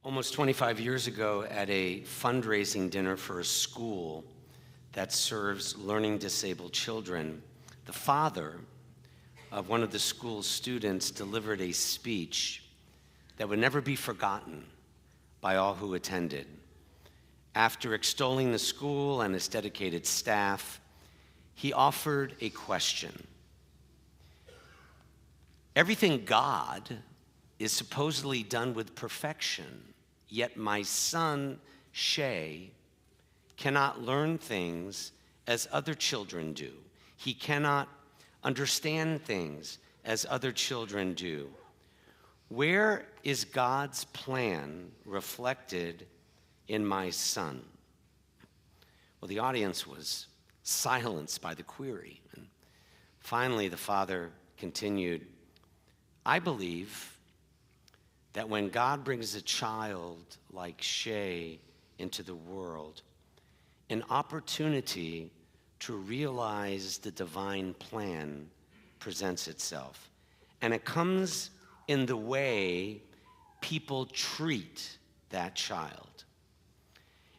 Almost 25 years ago, at a fundraising dinner for a school that serves learning disabled children, the father of one of the school's students delivered a speech that would never be forgotten by all who attended. After extolling the school and its dedicated staff, he offered a question. Everything God is supposedly done with perfection, yet my son, Shay, cannot learn things as other children do. He cannot understand things as other children do. Where is God's plan reflected in my son? Well, the audience was silenced by the query. And finally, the father continued, I believe that when God brings a child like Shay into the world, an opportunity to realize the divine plan presents itself. And it comes in the way people treat that child.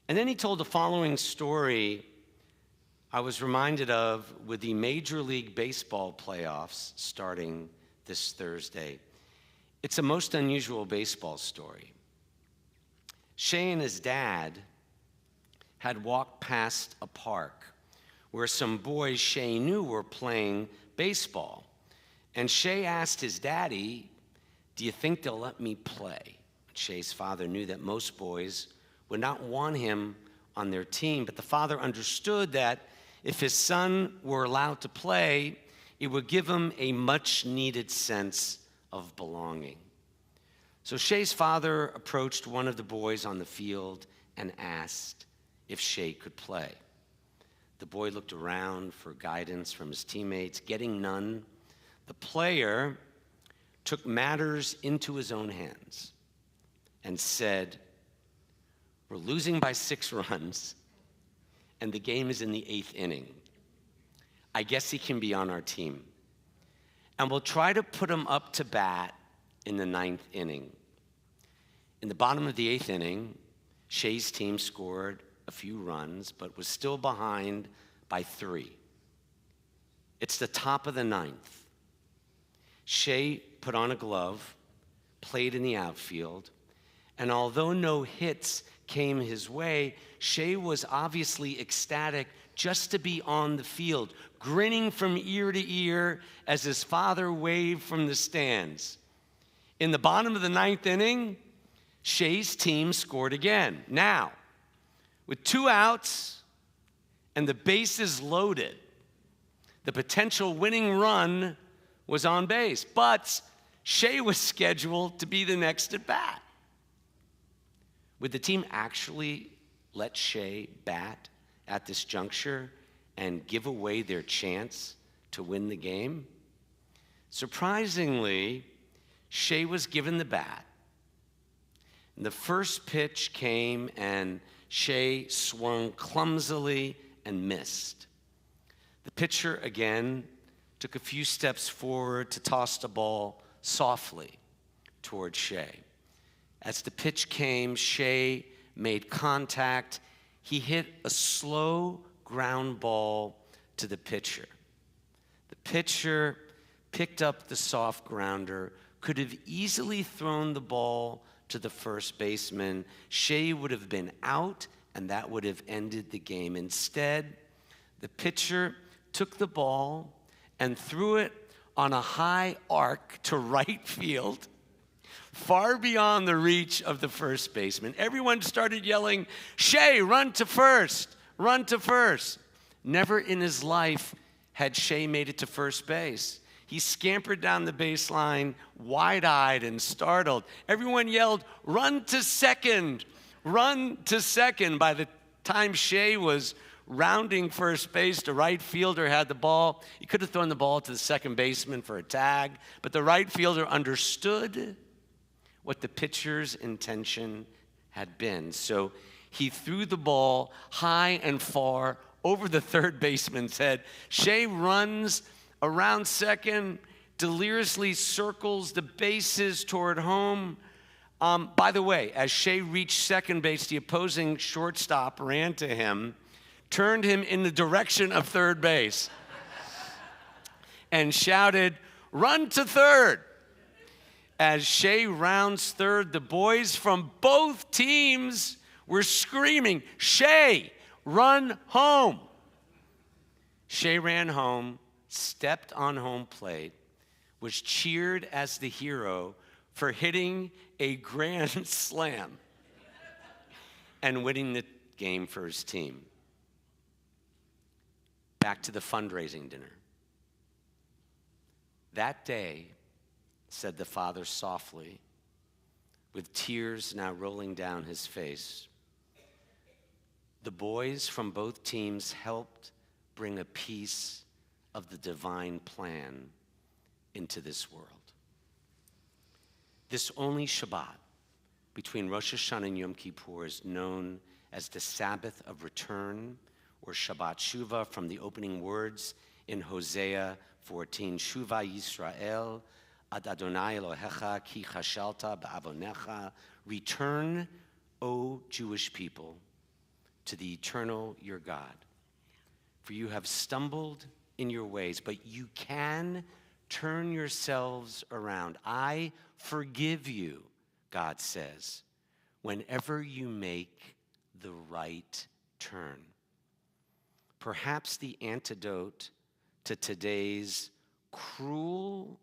And then he told the following story I was reminded of with the Major League Baseball playoffs starting this Thursday. It's a most unusual baseball story. Shay and his dad had walked past a park where some boys Shay knew were playing baseball. And Shay asked his daddy, do you think they'll let me play? Shay's father knew that most boys would not want him on their team, but the father understood that if his son were allowed to play, it would give him a much-needed sense of belonging. So Shay's father approached one of the boys on the field and asked if Shay could play. The boy looked around for guidance from his teammates. Getting none, the player took matters into his own hands and said, we're losing by 6 runs, and the game is in the 8th inning. I guess he can be on our team. And we'll try to put him up to bat in the 9th inning. In the bottom of the 8th inning, Shay's team scored a few runs, but was still behind by 3. It's the top of the 9th. Shay put on a glove, played in the outfield, and although no hits came his way, Shay was obviously ecstatic just to be on the field, grinning from ear to ear as his father waved from the stands. In the bottom of the 9th inning, Shay's team scored again. Now, with 2 outs and the bases loaded, the potential winning run was on base, but Shay was scheduled to be the next at bat. Would the team actually let Shay bat at this juncture and give away their chance to win the game? Surprisingly, Shay was given the bat. And the first pitch came and Shay swung clumsily and missed. The pitcher again took a few steps forward to toss the ball softly toward Shay. As the pitch came, Shay made contact. He hit a slow ground ball to the pitcher. The pitcher picked up the soft grounder, could have easily thrown the ball to the first baseman. Shay would have been out, and that would have ended the game. Instead, the pitcher took the ball and threw it on a high arc to right field, far beyond the reach of the first baseman. Everyone started yelling, Shay, run to first, run to first. Never in his life had Shay made it to first base. He scampered down the baseline, wide-eyed and startled. Everyone yelled, run to second, run to second. By the time Shay was rounding first base, the right fielder had the ball. He could have thrown the ball to the second baseman for a tag, but the right fielder understood what the pitcher's intention had been. So he threw the ball high and far over the third baseman's head. Shay runs around second, deliriously circles the bases toward home. By the way, as Shea reached second base, the opposing shortstop ran to him, turned him in the direction of third base, and shouted, "Run to third." As Shea rounds third, the boys from both teams were screaming, "Shea, run home." Shea ran home, stepped on home plate, was cheered as the hero for hitting a grand slam and winning the game for his team. Back to the fundraising dinner. "That day," said the father softly, with tears now rolling down his face, "the boys from both teams helped bring a piece of the divine plan into this world." This only Shabbat between Rosh Hashanah and Yom Kippur is known as the Sabbath of Return, or Shabbat Shuvah, from the opening words in Hosea 14, "Shuvah Yisrael ad Adonai Elohecha ki chashalta ba'avonecha." Return, O Jewish people, to the eternal your God. For you have stumbled in your ways, but you can turn yourselves around. I forgive you, God says, whenever you make the right turn. Perhaps the antidote to today's cruel,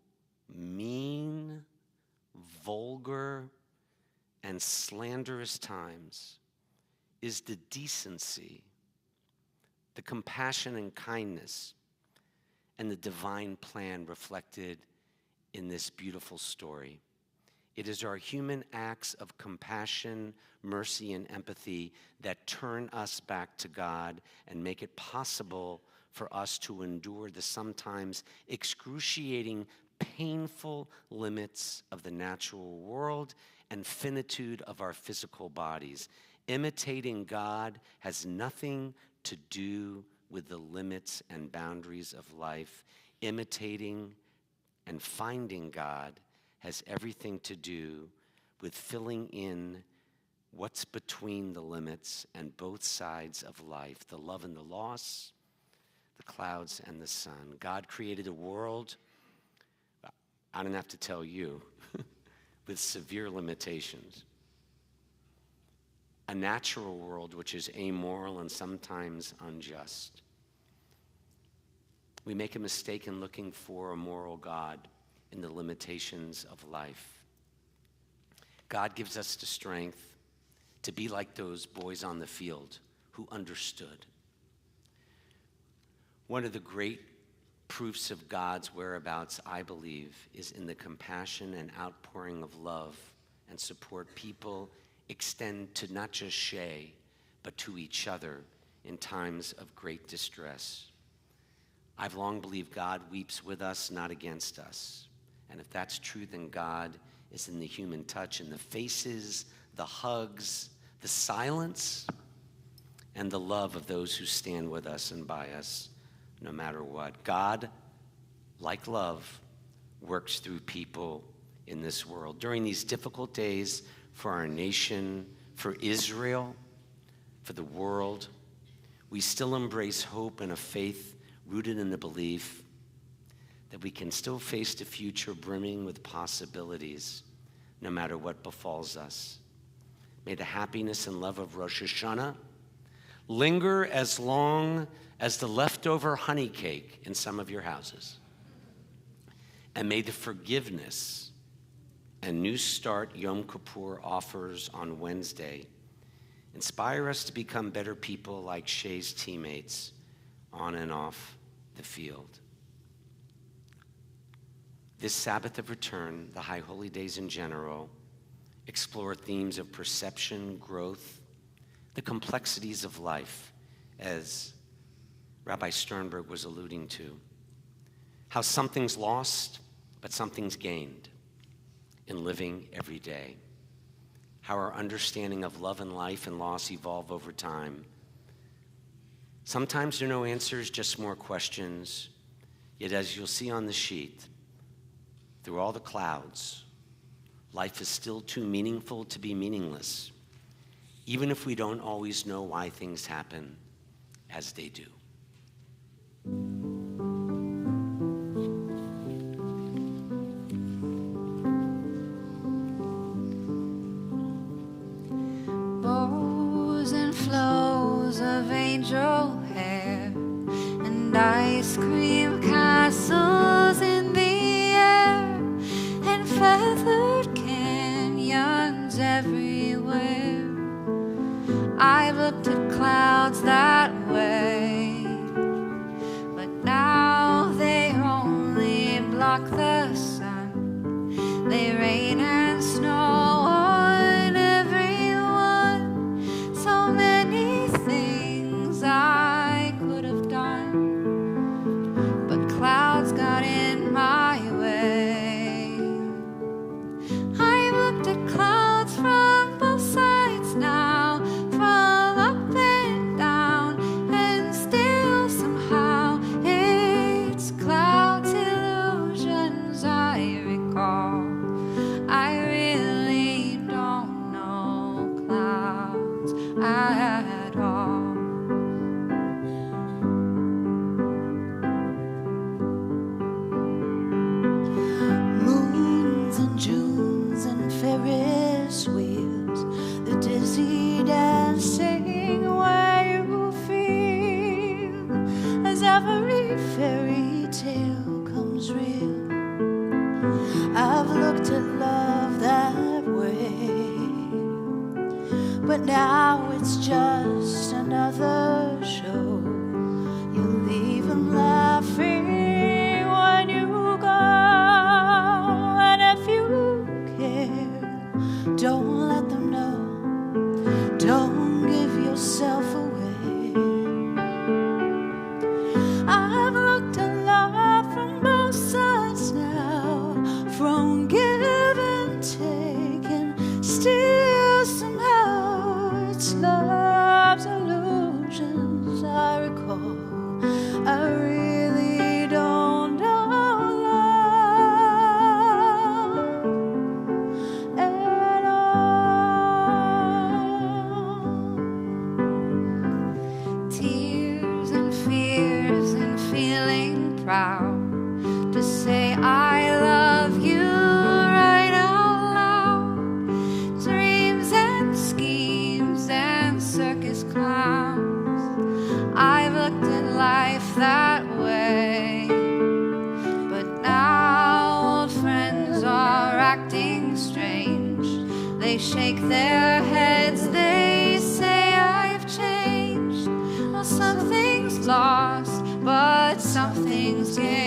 mean, vulgar, and slanderous times is the decency, the compassion and kindness, and the divine plan reflected in this beautiful story. It is our human acts of compassion, mercy, and empathy that turn us back to God and make it possible for us to endure the sometimes excruciating, painful limits of the natural world and finitude of our physical bodies. Imitating God has nothing to do with the limits and boundaries of life. Imitating and finding God has everything to do with filling in what's between the limits and both sides of life, the love and the loss, the clouds and the sun. God created a world, I don't have to tell you, with severe limitations. A natural world which is amoral and sometimes unjust. We make a mistake in looking for a moral God in the limitations of life. God gives us the strength to be like those boys on the field who understood. One of the great proofs of God's whereabouts, I believe, is in the compassion and outpouring of love and support people extend to not just Shea, but to each other in times of great distress. I've long believed God weeps with us, not against us. And if that's true, then God is in the human touch, in the faces, the hugs, the silence, and the love of those who stand with us and by us, no matter what. God, like love, works through people in this world. During these difficult days for our nation, for Israel, for the world, we still embrace hope and a faith rooted in the belief that we can still face the future brimming with possibilities, no matter what befalls us. May the happiness and love of Rosh Hashanah linger as long as the leftover honey cake in some of your houses. And may the forgiveness and new start Yom Kippur offers on Wednesday inspire us to become better people like Shea's teammates on and off the field. This Sabbath of Return, the High Holy Days in general, explore themes of perception, growth, the complexities of life, as Rabbi Sternberg was alluding to. How something's lost, but something's gained in living every day. How our understanding of love and life and loss evolve over time. Sometimes there are no answers, just more questions. Yet as you'll see on the sheet, through all the clouds, Life is still too meaningful to be meaningless, even if we don't always know why things happen as they do. Bows and flows of angel hair and ice cream castles in the air and feathered canyons everywhere. I've looked at clouds that way, but now they only block the sun. They rain and snow on everyone. So many things I could have done, but clouds got in my way. I've looked at clouds from both sides now, from up and down, and still somehow it's clouds illusions I recall. I really don't know clouds at all. Moons and Junes and Ferris wheels, the dizzy dancing where you feel as every fairy tale comes real. I've looked at love that way, but now it's just another show. You leave them laughing when you go, and if you care, don't let them know. Don't give yourself away. I've looked at love from both sides now, from give and take, and still somehow it's love's illusions I recall. I really don't know love at all. Tears and fears and feeling proud to say I love you right out loud. Dreams and schemes and circus clowns. I've looked at life that way, but now old friends are acting strange. They shake their heads, they say I've changed. Well, something's lost, but something's gained.